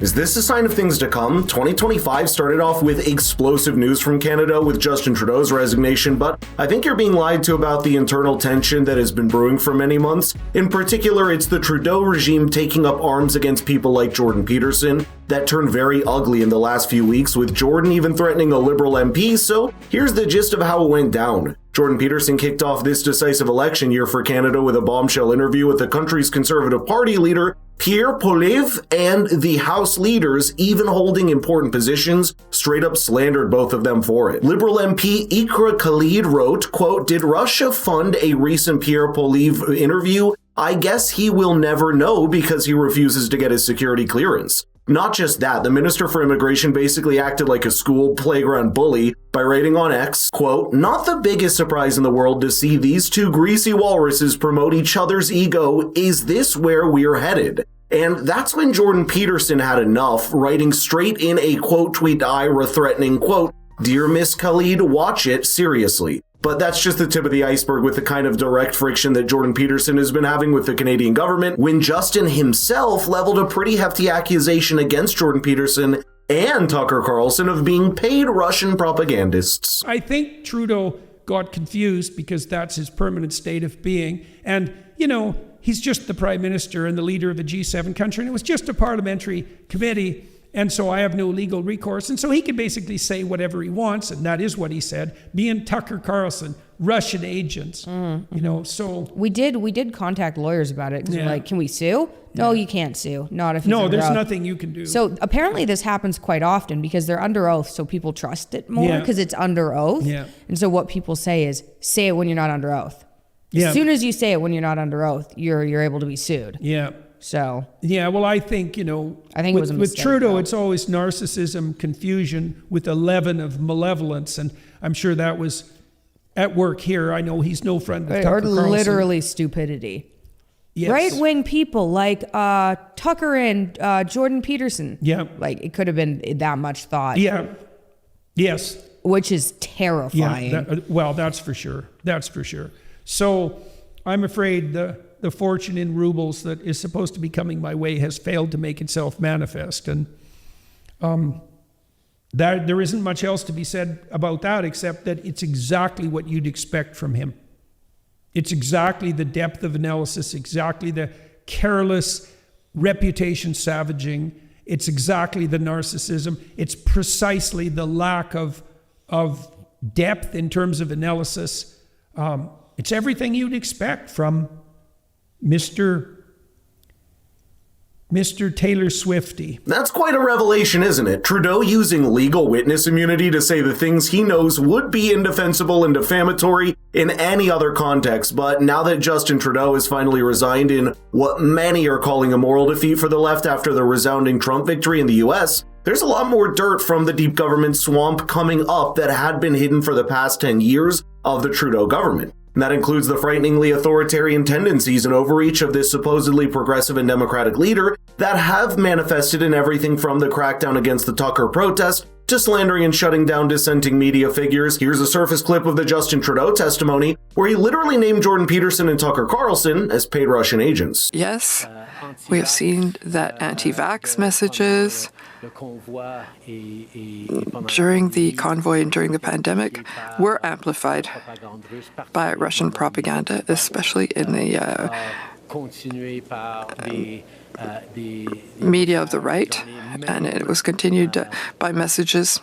Is this a sign of things to come? 2025 started off with explosive news from Canada with Justin Trudeau's resignation, but I think you're being lied to about the internal tension that has been brewing for many months. In particular, it's the Trudeau regime taking up arms against people like Jordan Peterson. That turned very ugly in the last few weeks, with Jordan even threatening a Liberal MP, so here's the gist of how it went down. Jordan Peterson kicked off this decisive election year for Canada with a bombshell interview with the country's Conservative Party leader, Pierre Poilievre, and the House leaders, even holding important positions, straight up slandered both of them for it. Liberal MP Iqra Khalid wrote, quote, "Did Russia fund a recent Pierre Poilievre interview? I guess he will never know because he refuses to get his security clearance." Not just that, the Minister for Immigration basically acted like a school playground bully by writing on X, quote, "Not the biggest surprise in the world to see these two greasy walruses promote each other's ego. Is this where we're headed?" And that's when Jordan Peterson had enough, writing straight in a quote tweet to Ira threatening, quote, "Dear Miss Khalid, watch it seriously." But that's just the tip of the iceberg with the kind of direct friction that Jordan Peterson has been having with the Canadian government, when Justin himself leveled a pretty hefty accusation against Jordan Peterson and Tucker Carlson of being paid Russian propagandists. I think Trudeau got confused because that's his permanent state of being. And, he's just the prime minister and the leader of a G7 country, and it was just a parliamentary committee. And so I have no legal recourse. And so he can basically say whatever he wants. And that is what he said. Me and Tucker Carlson, Russian agents, so. We did contact lawyers about it. 'Cause we're like, can we sue? No, you can't sue. Not if he's No, under there's oath. nothing you can do. So apparently this happens quite often because they're under oath. So people trust it more because it's under oath. Yeah. And so what people say is, say it when you're not under oath. Yeah. As soon as you say it when you're not under oath, you're able to be sued. Yeah. So. Yeah, well, I think, I think with, it was a mistake, with Trudeau, though. it's always narcissism, confusion with a leaven of malevolence. And I'm sure that was at work here. I know he's no friend of Tucker Or Carlson. literally stupidity. Yes. Right-wing people like Tucker and Jordan Peterson. Yeah. Like, it could have been that much thought. Yeah. Yes. Which is terrifying. Yeah. Well, that's for sure. That's for sure. So I'm afraid the fortune in rubles that is supposed to be coming my way has failed to make itself manifest. And there isn't much else to be said about that except that it's exactly what you'd expect from him. It's exactly the depth of analysis, exactly the careless reputation savaging. It's exactly the narcissism. It's precisely the lack of depth in terms of analysis. It's everything you'd expect from Mr. Taylor Swifty. That's quite a revelation, isn't it? Trudeau using legal witness immunity to say the things he knows would be indefensible and defamatory in any other context. But now that Justin Trudeau has finally resigned in what many are calling a moral defeat for the left after the resounding Trump victory in the US, there's a lot more dirt from the deep government swamp coming up that had been hidden for the past 10 years of the Trudeau government. And that includes the frighteningly authoritarian tendencies and overreach of this supposedly progressive and democratic leader that have manifested in everything from the crackdown against the Tucker protest to slandering and shutting down dissenting media figures. Here's a surface clip of the Justin Trudeau testimony where he literally named Jordan Peterson and Tucker Carlson as paid Russian agents. Yes, we have seen that anti-vax messages during the convoy and during the pandemic were amplified by Russian propaganda, especially in the media of the right, and it was continued by messages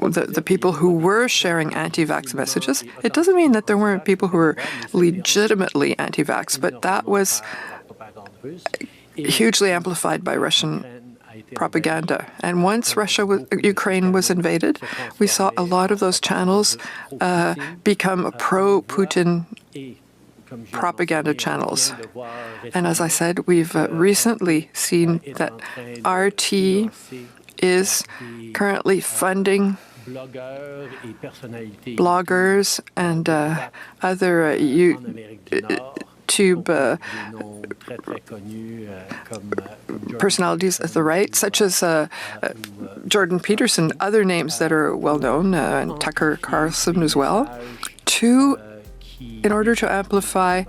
the people who were sharing anti-vax messages. It doesn't mean that there weren't people who were legitimately anti-vax, but that was hugely amplified by Russian propaganda. And once Ukraine was invaded, we saw a lot of those channels become pro-Putin propaganda channels. And as I said, we've recently seen that RT is currently funding bloggers and other YouTube personalities at the right, such as Jordan Peterson, other names that are well known, and Tucker Carlson as well, in order to amplify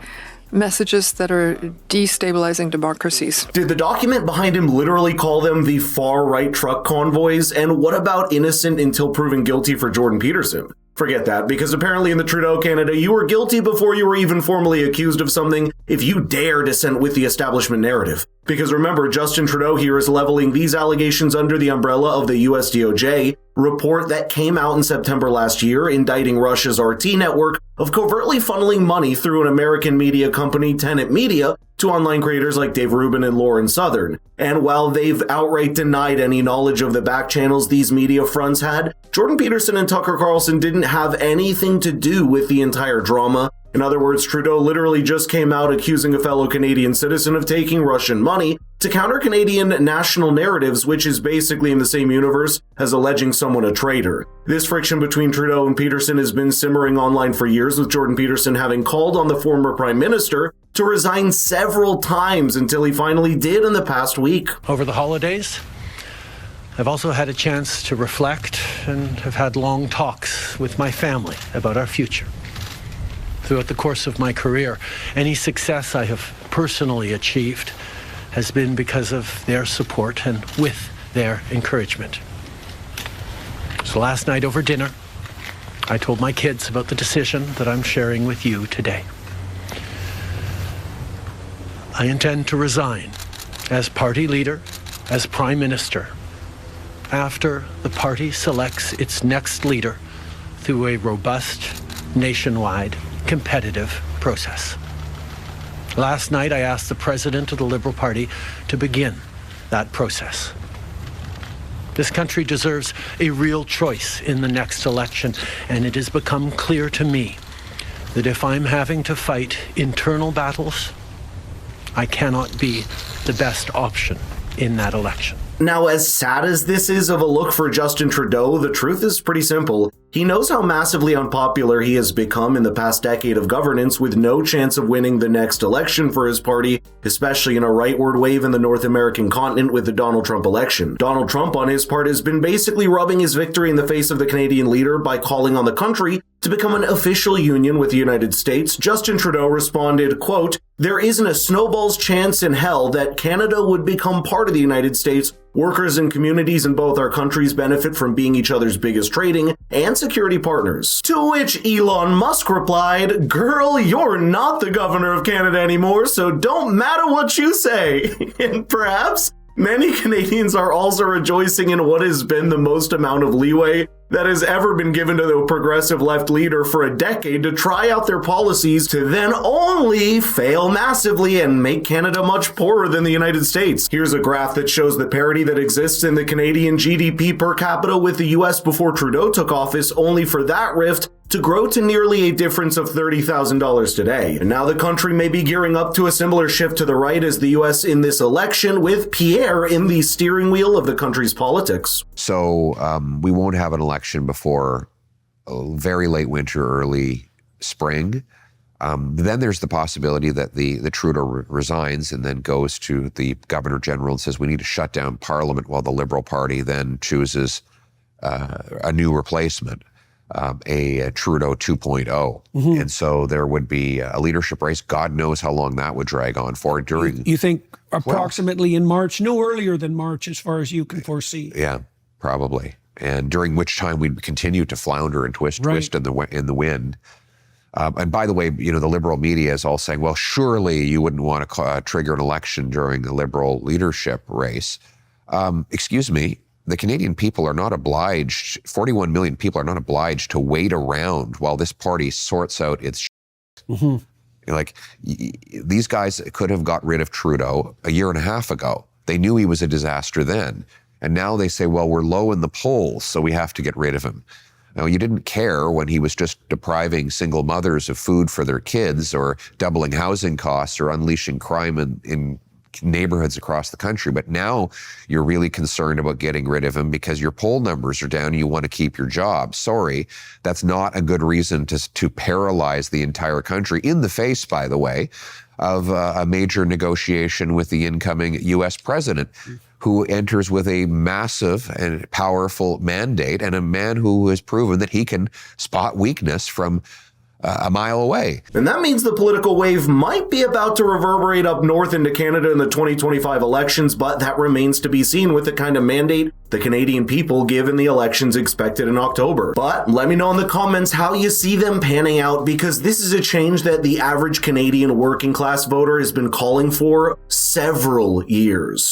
messages that are destabilizing democracies. Did the document behind him literally call them the far-right truck convoys? And what about innocent until proven guilty for Jordan Peterson? Forget that, because apparently in the Trudeau Canada, you were guilty before you were even formally accused of something if you dare dissent with the establishment narrative. Because remember, Justin Trudeau here is leveling these allegations under the umbrella of the US DOJ report that came out in September last year, indicting Russia's RT network of covertly funneling money through an American media company, Tenet Media, to online creators like Dave Rubin and Lauren Southern. And while they've outright denied any knowledge of the back channels these media fronts had, Jordan Peterson and Tucker Carlson didn't have anything to do with the entire drama. In other words, Trudeau literally just came out accusing a fellow Canadian citizen of taking Russian money to counter Canadian national narratives, which is basically in the same universe as alleging someone a traitor. This friction between Trudeau and Peterson has been simmering online for years, with Jordan Peterson having called on the former Prime Minister to resign several times until he finally did in the past week. Over the holidays, I've also had a chance to reflect and have had long talks with my family about our future. Throughout the course of my career, any success I have personally achieved has been because of their support and with their encouragement. So last night over dinner, I told my kids about the decision that I'm sharing with you today. I intend to resign as party leader, as Prime Minister, after the party selects its next leader through a robust, nationwide, competitive process. Last night, I asked the President of the Liberal Party to begin that process. This country deserves a real choice in the next election, and it has become clear to me that if I'm having to fight internal battles, I cannot be the best option in that election. Now, as sad as this is of a look for Justin Trudeau, the truth is pretty simple. He knows how massively unpopular he has become in the past decade of governance, with no chance of winning the next election for his party, especially in a rightward wave in the North American continent with the Donald Trump election. Donald Trump, on his part, has been basically rubbing his victory in the face of the Canadian leader by calling on the country to become an official union with the United States. Justin Trudeau responded, quote, "There isn't a snowball's chance in hell that Canada would become part of the United States. Workers and communities in both our countries benefit from being each other's biggest trading and security partners." To which Elon Musk replied, "Girl, you're not the governor of Canada anymore, so don't matter what you say." And perhaps many Canadians are also rejoicing in what has been the most amount of leeway that has ever been given to the progressive left leader for a decade to try out their policies to then only fail massively and make Canada much poorer than the United States. Here's a graph that shows the parity that exists in the Canadian GDP per capita with the US before Trudeau took office, only for that rift to grow to nearly a difference of $30,000 today. And now the country may be gearing up to a similar shift to the right as the US in this election, with Pierre in the steering wheel of the country's politics. So we won't have an election before very late winter, early spring. Then there's the possibility that the Trudeau resigns and then goes to the Governor General and says we need to shut down Parliament, while the Liberal Party then chooses a new replacement. A Trudeau 2.0. Mm-hmm. And so there would be a leadership race. God knows how long that would drag on for during... You think approximately in March, no earlier than March as far as you can foresee. Yeah, probably. And during which time we'd continue to flounder and twist in the wind. And by the way, you know, the Liberal media is all saying, well, surely you wouldn't want to trigger an election during the Liberal leadership race. Excuse me. The Canadian people are not obliged, 41 million people are not obliged to wait around while this party sorts out its mm-hmm. Like, these guys could have got rid of Trudeau a year and a half ago. They knew he was a disaster then. And now they say, well, we're low in the polls, so we have to get rid of him. Now, you didn't care when he was just depriving single mothers of food for their kids, or doubling housing costs, or unleashing crime in neighborhoods across the country. But now you're really concerned about getting rid of him because your poll numbers are down and you want to keep your job. Sorry, that's not a good reason to paralyze the entire country, in the face, by the way, of a major negotiation with the incoming U.S. president, who enters with a massive and powerful mandate, and a man who has proven that he can spot weakness from a mile away. And that means the political wave might be about to reverberate up north into Canada in the 2025 elections, but that remains to be seen with the kind of mandate the Canadian people give in the elections expected in October. But let me know in the comments how you see them panning out, because this is a change that the average Canadian working class voter has been calling for several years.